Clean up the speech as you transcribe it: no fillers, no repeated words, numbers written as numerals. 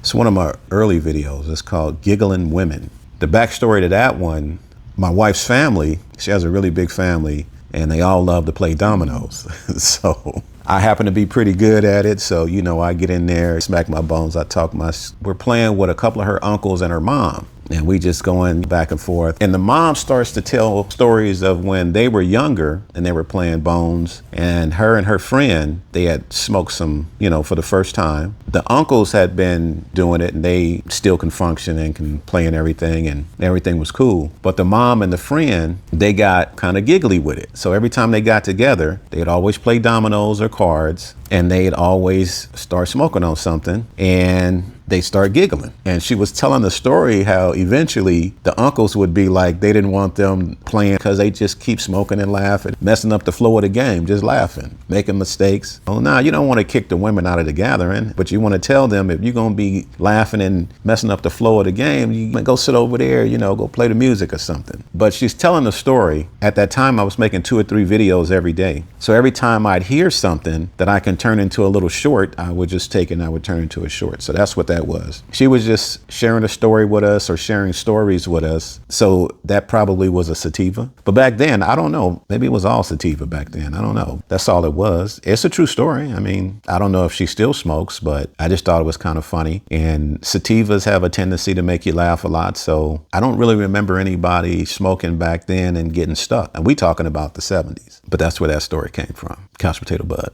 It's one of my early videos. It's called Giggling Women. The backstory to that one, my wife's family, she has a really big family, and they all love to play dominoes. So I happen to be pretty good at it. So, you know, I get in there, smack my bones, we're playing with a couple of her uncles and her mom. And we just going back and forth. And the mom starts to tell stories of when they were younger and they were playing bones. And her friend, they had smoked some, you know, for the first time. The uncles had been doing it and they still can function and can play and everything was cool. But the mom and the friend, they got kind of giggly with it. So every time they got together, they'd always play dominoes or cards, and they'd always start smoking on something, and they start giggling. And she was telling the story how eventually the uncles would be like, they didn't want them playing because they just keep smoking and laughing, messing up the flow of the game, just laughing, making mistakes. Oh, now you don't want to kick the women out of the gathering, but you want to tell them if you're going to be laughing and messing up the flow of the game, you go sit over there, you know, go play the music or something. But she's telling the story. At that time, I was making 2 or 3 videos every day. So every time I'd hear something that I can turn into a little short, I would just take it and I would turn into a short. So that's what that was. She was just sharing a story with us or sharing stories with us. So that probably was a sativa. But back then, I don't know, maybe it was all sativa back then. I don't know. That's all it was. It's a true story. I mean, I don't know if she still smokes, but I just thought it was kind of funny. And sativas have a tendency to make you laugh a lot. So I don't really remember anybody smoking back then and getting stuck. And we talking about the 70s, but that's where that story came from. Couch Potato Bud.